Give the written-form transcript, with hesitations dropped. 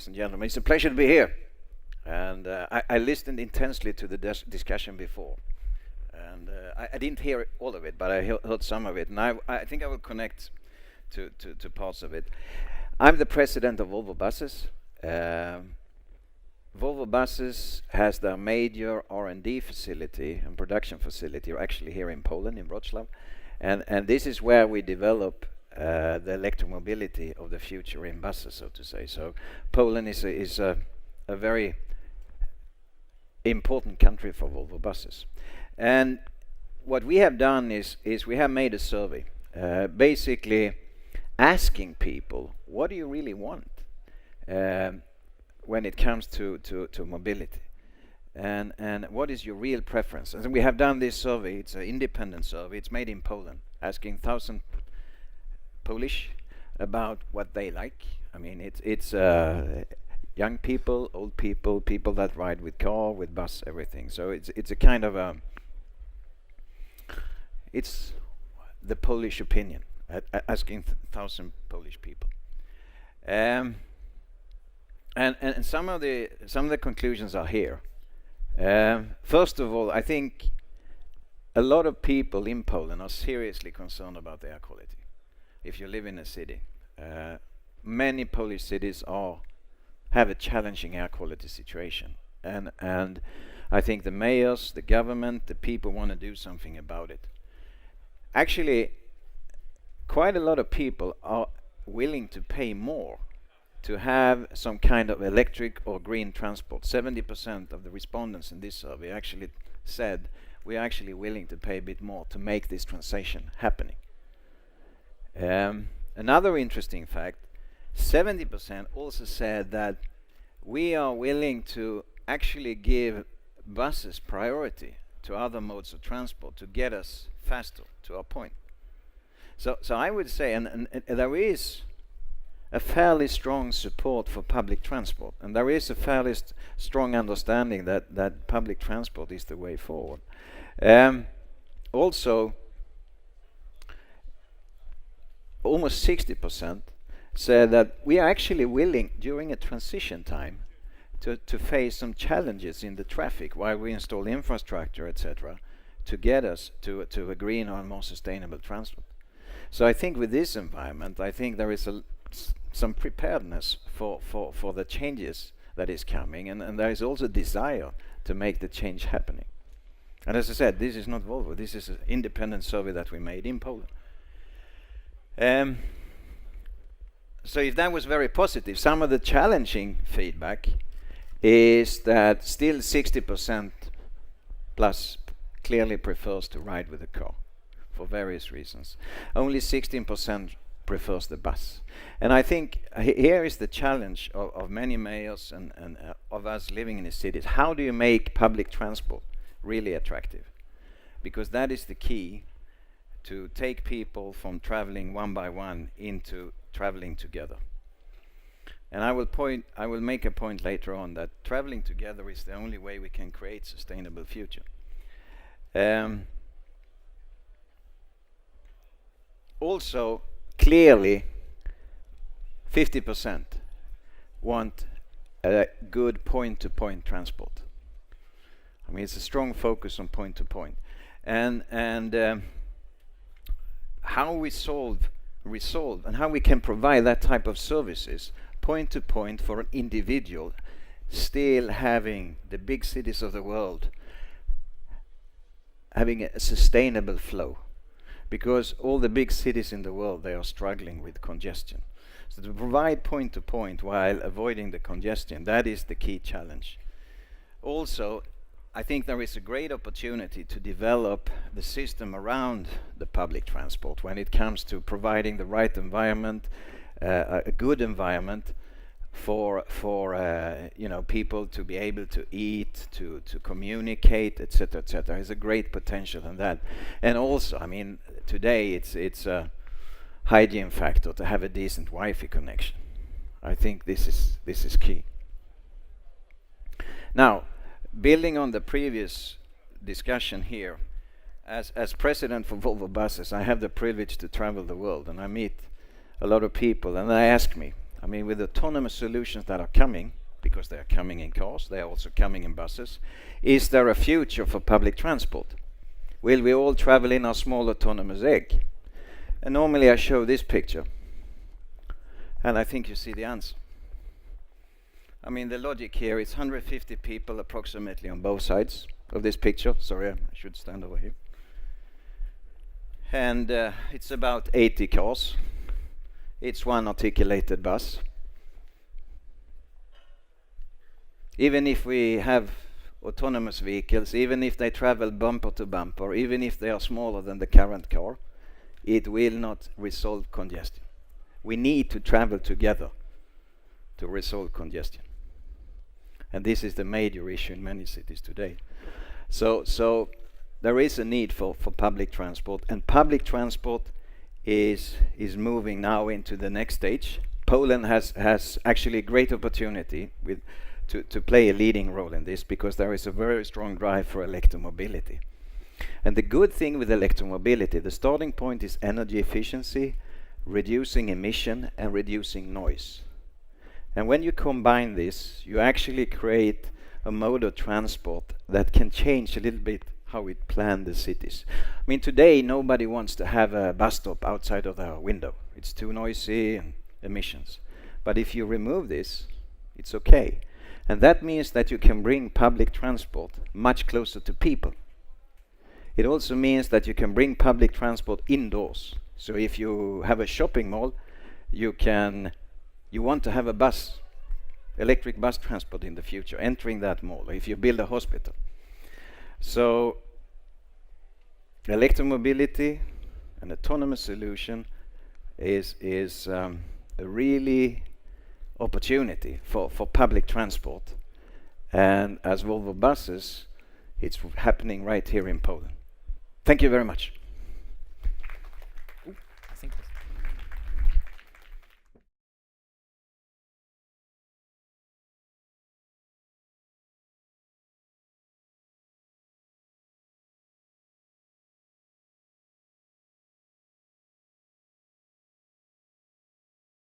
and gentlemen. It's a pleasure to be here. And I listened intensely to the discussion before. And I didn't hear all of it, but I heard some of it. And I think I will connect to parts of it. I'm the president of Volvo Buses. Volvo Buses has their major R&D facility and production facility actually here in Poland, in Wrocław. And this is where we develop the electromobility of the future in buses, so to say. So Poland is a very important country for Volvo Buses. And what we have done is we have made a survey, basically asking people, what do you really want when it comes to mobility? And what is your real preference? And we have done this survey. It's an independent survey. It's made in Poland, asking 1,000 Polish about what they like. I mean, it's young people, old people, people that ride with car, with bus, everything. So it's a kind of it's the Polish opinion, asking 1,000 Polish people. And some of the conclusions are here. First of all, I think a lot of people in Poland are seriously concerned about the air quality. If you live in a city, many Polish cities have a challenging air quality situation, and I think the mayors, the government, the people want to do something about it. Actually, quite a lot of people are willing to pay more to have some kind of electric or green transport. 70% of the respondents in this survey actually said we are actually willing to pay a bit more to make this transition happening. Another interesting fact, 70% also said that we are willing to actually give buses priority to other modes of transport to get us faster to our point. So I would say, and there is a fairly strong support for public transport, and there is a fairly strong understanding that public transport is the way forward. Also, almost 60% said that we are actually willing during a transition time to face some challenges in the traffic while we install infrastructure, etc., to get us to a green or more sustainable transport. So I think with this environment, I think there is some preparedness for the changes that is coming, and there is also desire to make the change happening. And as I said, this is not Volvo, this is an independent survey that we made in Poland. So if that was very positive, some of the challenging feedback is that still 60% plus clearly prefers to ride with a car for various reasons. Only 16% prefers the bus. And I think here is the challenge of many mayors and of us living in the cities. How do you make public transport really attractive? Because that is the key to take people from traveling one by one into traveling together. And I will make a point later on that traveling together is the only way we can create sustainable future. Also, clearly, 50% want a good point-to-point transport. I mean, it's a strong focus on point-to-point. And how we resolve and how we can provide that type of services point-to-point for an individual, still having the big cities of the world having a sustainable flow. Because all the big cities in the world, they are struggling with congestion. So to provide point-to-point while avoiding the congestion, that is the key challenge. Also, I think there is a great opportunity to develop the system around the public transport when it comes to providing the right environment, a good environment for people to be able to eat, to communicate, etc., etc. There's a great potential in that. And also, I mean, today it's a hygiene factor to have a decent Wi-Fi connection. I think this is key. Now, building on the previous discussion here, as president for Volvo Buses, I have the privilege to travel the world, and I meet a lot of people, and they ask me, I mean, with autonomous solutions that are coming, because they are coming in cars, they are also coming in buses, is there a future for public transport? Will we all travel in our small autonomous egg? And normally I show this picture, and I think you see the answer. I mean, the logic here is 150 people approximately on both sides of this picture. Sorry, I should stand over here. And it's about 80 cars. It's one articulated bus. Even if we have autonomous vehicles, even if they travel bumper to bumper, even if they are smaller than the current car, it will not resolve congestion. We need to travel together to resolve congestion. And this is the major issue in many cities today. So there is a need for public transport, and public transport is moving now into the next stage. Poland has actually a great opportunity to play a leading role in this, because there is a very strong drive for electromobility. And the good thing with electromobility, the starting point is energy efficiency, reducing emission and reducing noise. And when you combine this, you actually create a mode of transport that can change a little bit how we plan the cities. I mean, today nobody wants to have a bus stop outside of their window. It's too noisy and emissions. But if you remove this, it's okay. And that means that you can bring public transport much closer to people. It also means that you can bring public transport indoors. So if you have a shopping mall, you want to have a bus, electric bus transport in the future, entering that mall, or if you build a hospital. So electromobility, an autonomous solution, is a really opportunity for public transport. And as Volvo buses, it's happening right here in Poland. Thank you very much.